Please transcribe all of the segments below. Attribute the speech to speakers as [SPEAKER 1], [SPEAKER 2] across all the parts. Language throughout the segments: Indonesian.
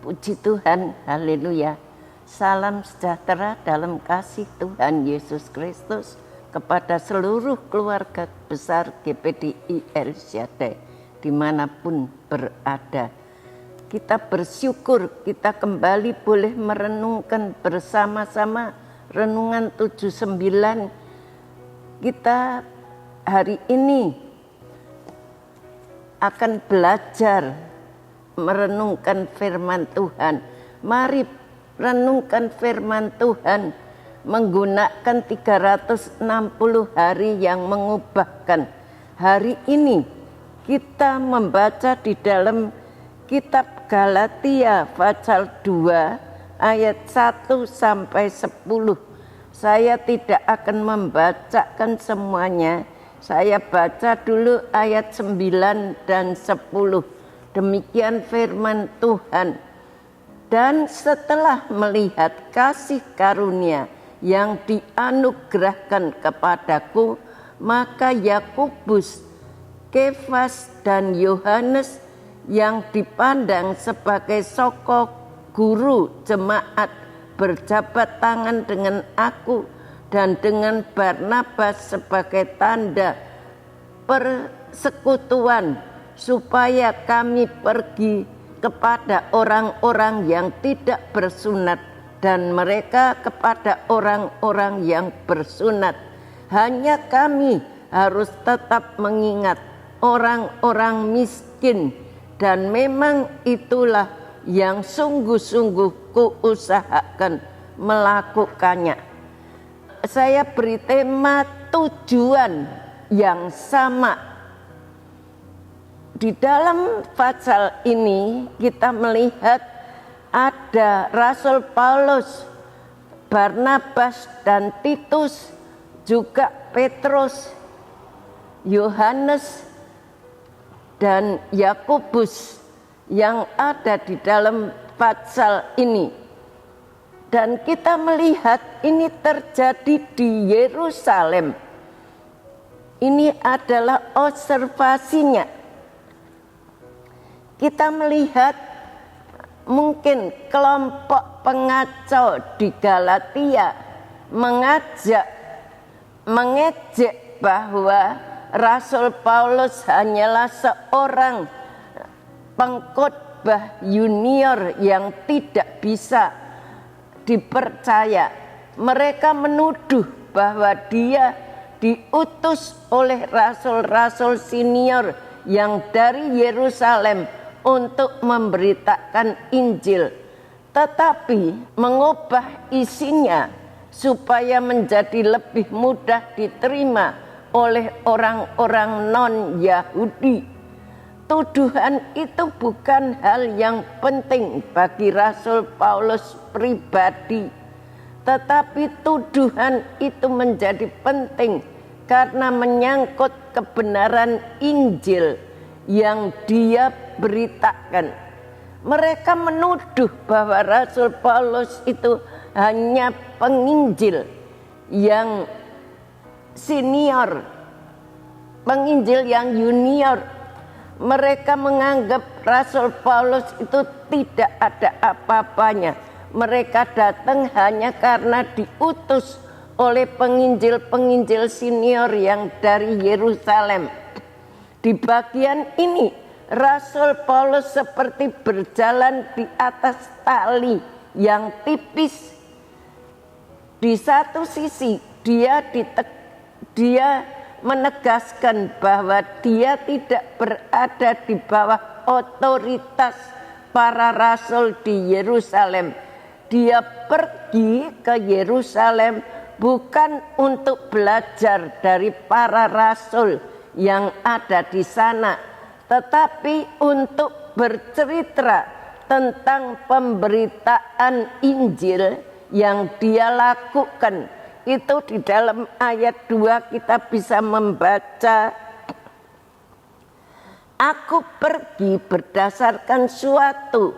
[SPEAKER 1] Puji Tuhan, haleluya. Salam sejahtera dalam kasih Tuhan Yesus Kristus kepada seluruh keluarga besar GPDI El Shaddai dimanapun berada. Kita bersyukur kita kembali boleh merenungkan bersama-sama renungan 79. Kita hari ini akan belajar merenungkan firman Tuhan. Mari renungkan firman Tuhan menggunakan 360 hari yang mengubahkan. Hari ini kita membaca di dalam kitab Galatia pasal 2 ayat 1 sampai 10. Saya tidak akan membacakan semuanya. Saya baca dulu ayat 9 dan 10. Demikian firman Tuhan. Dan setelah melihat kasih karunia yang dianugerahkan kepadaku, maka Yakobus, Kefas dan Yohanes yang dipandang sebagai sokok guru jemaat berjabat tangan dengan aku dan dengan Barnabas sebagai tanda persekutuan, supaya kami pergi kepada orang-orang yang tidak bersunat dan mereka kepada orang-orang yang bersunat. Hanya kami harus tetap mengingat orang-orang miskin, dan memang itulah yang sungguh-sungguh kuusahakan melakukannya. Saya beri tema tujuan yang sama. Di dalam pasal ini kita melihat ada Rasul Paulus, Barnabas dan Titus, juga Petrus, Yohanes dan Yakobus yang ada di dalam pasal ini. Dan kita melihat ini terjadi di Yerusalem. Ini adalah observasinya. Kita melihat mungkin kelompok pengacau di Galatia mengejek bahwa Rasul Paulus hanyalah seorang pengkhotbah junior yang tidak bisa dipercaya. Mereka menuduh bahwa dia diutus oleh rasul-rasul senior yang dari Yerusalem untuk memberitakan Injil, tetapi mengubah isinya supaya menjadi lebih mudah diterima oleh orang-orang non-Yahudi. Tuduhan itu bukan hal yang penting bagi Rasul Paulus pribadi, tetapi tuduhan itu menjadi penting karena menyangkut kebenaran Injil yang dia beritakan. Mereka menuduh bahwa Rasul Paulus itu hanya penginjil yang senior, penginjil yang junior. Mereka menganggap Rasul Paulus itu tidak ada apa-apanya. Mereka datang hanya karena diutus oleh penginjil-penginjil senior yang dari Yerusalem. Di bagian ini Rasul Paulus seperti berjalan di atas tali yang tipis. Di satu sisi dia menegaskan bahwa dia tidak berada di bawah otoritas para rasul di Yerusalem. Dia pergi ke Yerusalem bukan untuk belajar dari para rasul yang ada di sana, tetapi untuk bercerita tentang pemberitaan Injil yang dia lakukan. Itu di dalam ayat 2 kita bisa membaca, aku pergi berdasarkan suatu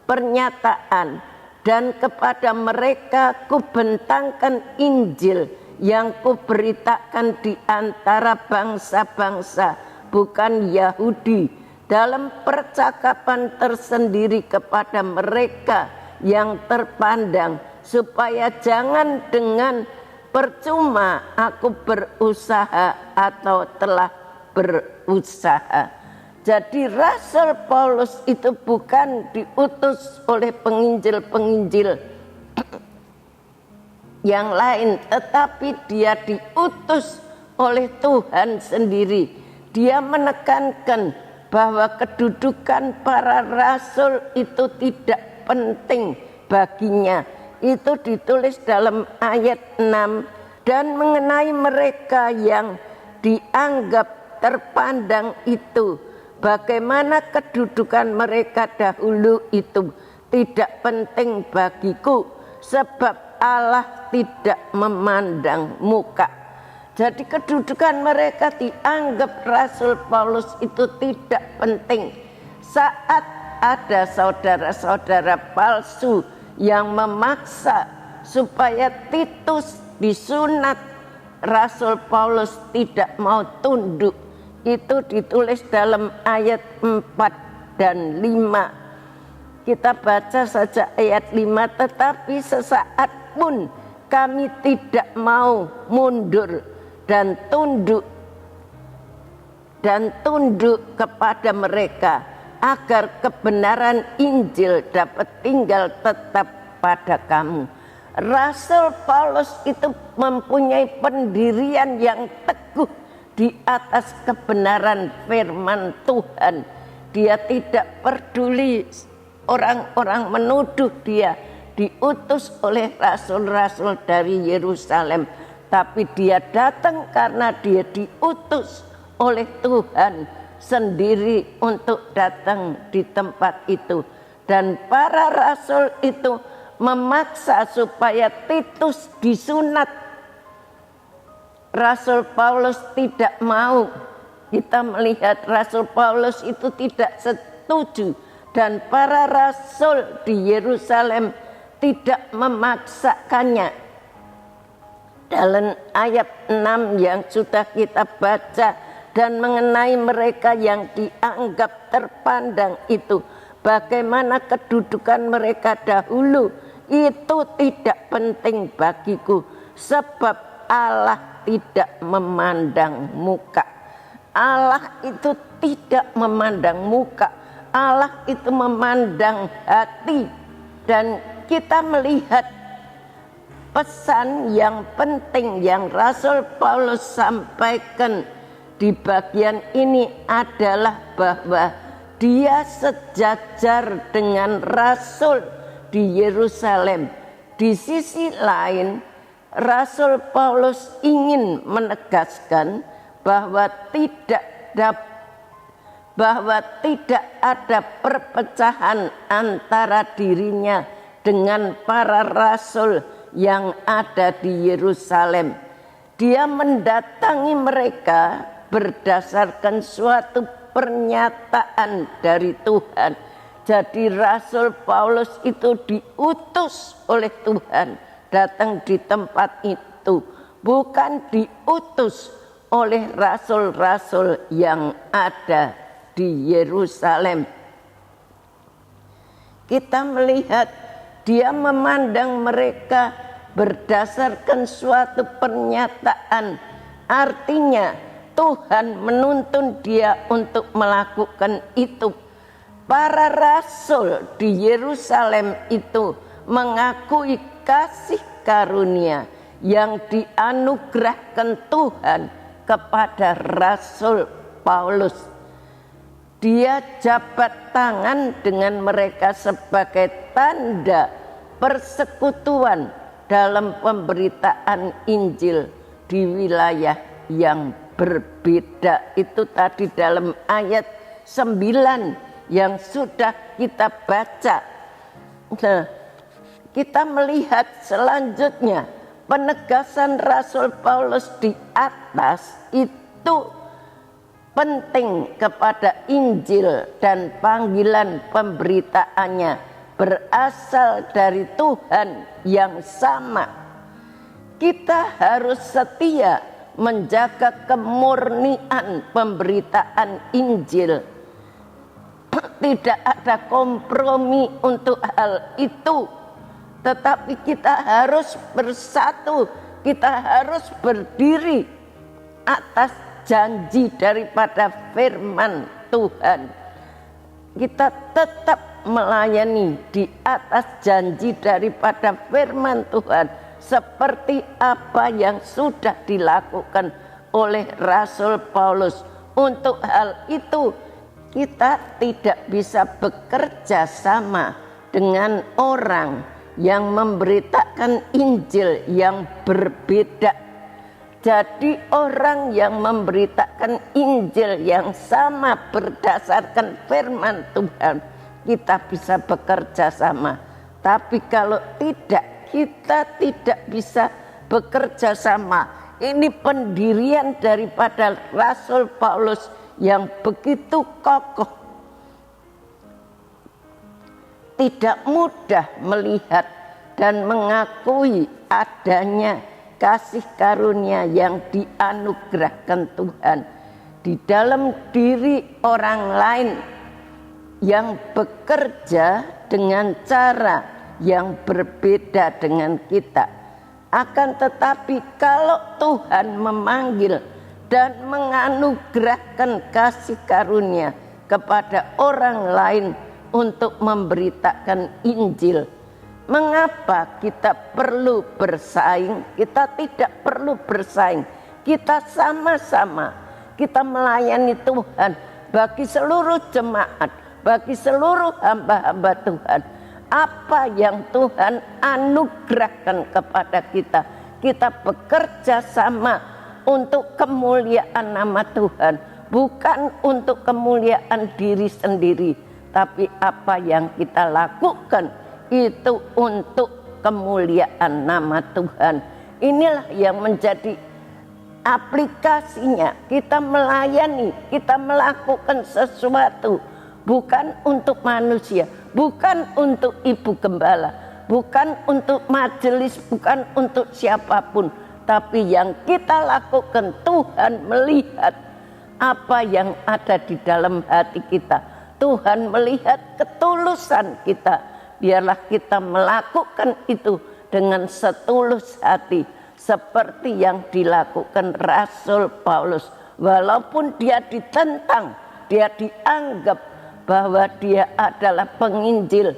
[SPEAKER 1] pernyataan dan kepada mereka kubentangkan Injil yang kuberitakan di antara bangsa-bangsa bukan Yahudi, dalam percakapan tersendiri kepada mereka yang terpandang, supaya jangan dengan percuma aku berusaha atau telah berusaha. Jadi Rasul Paulus itu bukan diutus oleh penginjil-penginjil yang lain, tetapi dia diutus oleh Tuhan sendiri. Dia menekankan bahwa kedudukan para rasul itu tidak penting baginya. Itu ditulis dalam ayat 6. Dan mengenai mereka yang dianggap terpandang itu, bagaimana kedudukan mereka dahulu itu tidak penting bagiku, sebab Allah tidak memandang muka. Jadi kedudukan mereka dianggap Rasul Paulus itu tidak penting. Saat ada saudara-saudara palsu yang memaksa supaya Titus disunat, Rasul Paulus tidak mau tunduk. Itu ditulis dalam ayat 4 dan 5. Kita baca saja ayat 5. Tetapi sesaat pun kami tidak mau mundur dan tunduk kepada mereka, agar kebenaran Injil dapat tinggal tetap pada kamu. Rasul Paulus itu mempunyai pendirian yang teguh di atas kebenaran firman Tuhan. Dia tidak peduli orang-orang menuduh dia diutus oleh rasul-rasul dari Yerusalem, tapi dia datang karena dia diutus oleh Tuhan sendiri untuk datang di tempat itu. Dan para rasul itu memaksa supaya Titus disunat. Rasul Paulus tidak mau. Kita melihat Rasul Paulus itu tidak setuju, dan para rasul di Yerusalem tidak memaksakannya. Dalam ayat 6 yang sudah kita baca, dan mengenai mereka yang dianggap terpandang itu, bagaimana kedudukan mereka dahulu, itu tidak penting bagiku, sebab Allah tidak memandang muka. Allah itu tidak memandang muka, Allah itu memandang hati. Dan kita melihat pesan yang penting yang Rasul Paulus sampaikan di bagian ini adalah bahwa dia sejajar dengan rasul di Yerusalem. Di sisi lain, Rasul Paulus ingin menegaskan bahwa tidak ada perpecahan antara dirinya dengan para rasul yang ada di Yerusalem. Dia mendatangi mereka berdasarkan suatu pernyataan dari Tuhan. Jadi Rasul Paulus itu diutus oleh Tuhan datang di tempat itu, bukan diutus oleh rasul-rasul yang ada di Yerusalem. Kita melihat dia memandang mereka berdasarkan suatu pernyataan. Artinya Tuhan menuntun dia untuk melakukan itu. Para rasul di Yerusalem itu mengakui kasih karunia yang dianugerahkan Tuhan kepada Rasul Paulus. Dia jabat tangan dengan mereka sebagai tanda persekutuan dalam pemberitaan Injil di wilayah yang berbeda. Itu tadi dalam ayat 9 yang sudah kita baca. Nah, kita melihat selanjutnya penegasan Rasul Paulus di atas itu penting kepada Injil, dan panggilan pemberitaannya berasal dari Tuhan yang sama. Kita harus setia menjaga kemurnian pemberitaan Injil. tidak ada kompromi untuk hal itu. Tetapi kita harus bersatu, kita harus berdiri atas janji daripada firman Tuhan. Kita tetap melayani di atas janji daripada firman Tuhan, seperti apa yang sudah dilakukan oleh Rasul Paulus. Untuk hal itu kita tidak bisa bekerja sama dengan orang yang memberitakan Injil yang berbeda. Jadi orang yang memberitakan Injil yang sama berdasarkan firman Tuhan, kita bisa bekerja sama. Tapi kalau tidak, kita tidak bisa bekerja sama. Ini pendirian daripada Rasul Paulus yang begitu kokoh. Tidak mudah melihat dan mengakui adanya kasih karunia yang dianugerahkan Tuhan di dalam diri orang lain yang bekerja dengan cara yang berbeda dengan kita. Akan tetapi kalau Tuhan memanggil dan menganugerahkan kasih karunia kepada orang lain untuk memberitakan Injil, mengapa kita perlu bersaing? Kita tidak perlu bersaing. Kita sama-sama, kita melayani Tuhan bagi seluruh jemaat, bagi seluruh hamba-hamba Tuhan. Apa yang Tuhan anugerahkan kepada kita, kita bekerja sama untuk kemuliaan nama Tuhan, bukan untuk kemuliaan diri sendiri, tapi apa yang kita lakukan itu untuk kemuliaan nama Tuhan. Inilah yang menjadi aplikasinya. Kita melayani, kita melakukan sesuatu bukan untuk manusia, bukan untuk ibu gembala, bukan untuk majelis, bukan untuk siapapun, tapi yang kita lakukan Tuhan melihat apa yang ada di dalam hati kita. Tuhan melihat ketulusan kita. Biarlah kita melakukan itu dengan setulus hati, seperti yang dilakukan Rasul Paulus. Walaupun dia ditentang, dia dianggap bahwa dia adalah penginjil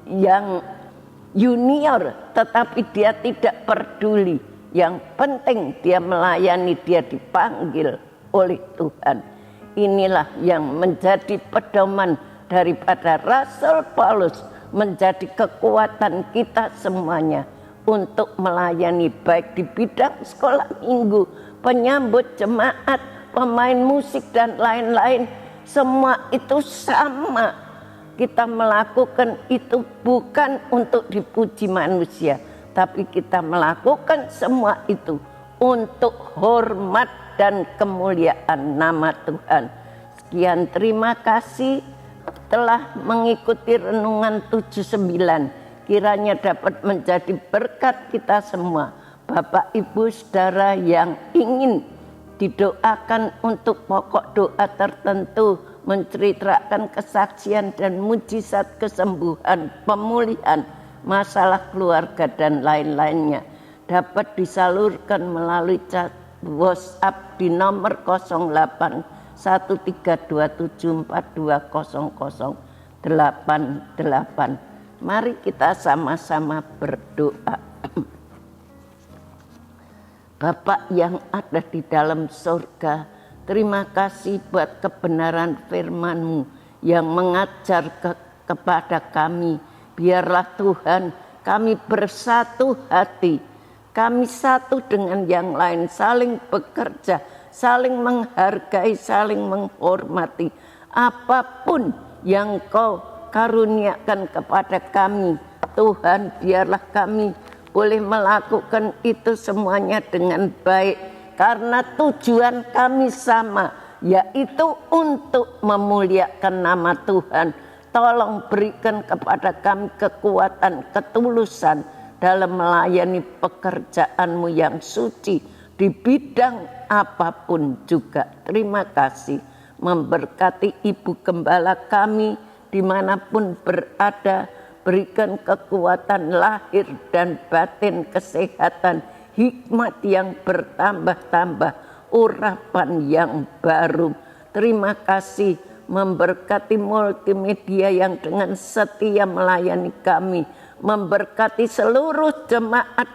[SPEAKER 1] yang junior, tetapi dia tidak peduli. Yang penting dia melayani, dia dipanggil oleh Tuhan. Inilah yang menjadi pedoman daripada Rasul Paulus, menjadi kekuatan kita semuanya untuk melayani, baik di bidang sekolah minggu, penyambut jemaat, pemain musik dan lain-lain. Semua itu sama. Kita melakukan itu bukan untuk dipuji manusia, tapi kita melakukan semua itu untuk hormat dan kemuliaan nama Tuhan. Sekian, terima kasih telah mengikuti renungan 79. Kiranya dapat menjadi berkat kita semua. Bapak, Ibu, Saudara yang ingin didoakan untuk pokok doa tertentu, menceritakan kesaksian dan mujizat kesembuhan, pemulihan, masalah keluarga dan lain-lainnya, dapat disalurkan melalui chat WhatsApp di nomor 08 1327420088. Mari kita sama-sama berdoa. Bapa yang ada di dalam surga, terima kasih buat kebenaran firman-Mu yang mengajar kepada kami. Biarlah Tuhan kami bersatu hati, kami satu dengan yang lain, saling bekerja, saling menghargai, saling menghormati. Apapun yang Kau karuniakan kepada kami, Tuhan, biarlah kami boleh melakukan itu semuanya dengan baik, karena tujuan kami sama, yaitu untuk memuliakan nama Tuhan. Tolong berikan kepada kami kekuatan, ketulusan dalam melayani pekerjaan-Mu yang suci di bidang apapun juga. Terima kasih, memberkati Ibu Gembala kami dimanapun berada. Berikan kekuatan lahir dan batin, kesehatan, hikmat yang bertambah-tambah, urapan yang baru. Terima kasih memberkati multimedia yang dengan setia melayani kami, memberkati seluruh jemaat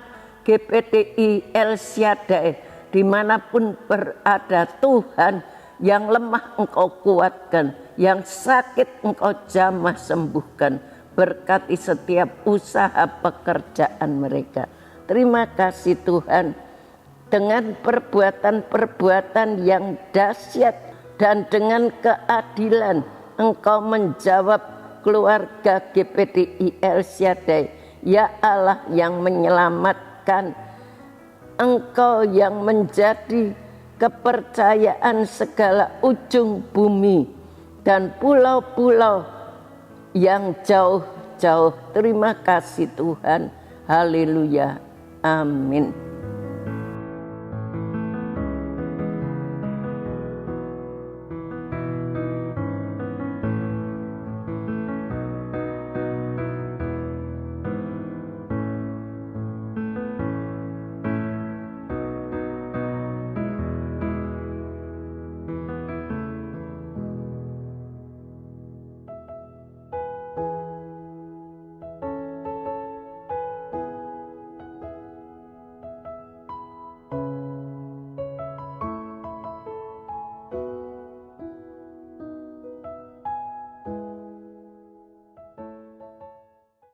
[SPEAKER 1] GPDI El Shaddai dimanapun berada. Tuhan, yang lemah Engkau kuatkan, yang sakit Engkau jamah sembuhkan. Berkati setiap usaha pekerjaan mereka. Terima kasih Tuhan, dengan perbuatan-perbuatan yang dahsyat dan dengan keadilan Engkau menjawab keluarga GPDI El Shaddai. Ya Allah yang menyelamatkan, Engkau yang menjadi kepercayaan segala ujung bumi dan pulau-pulau yang jauh-jauh. Terima kasih Tuhan. Haleluya. Amin.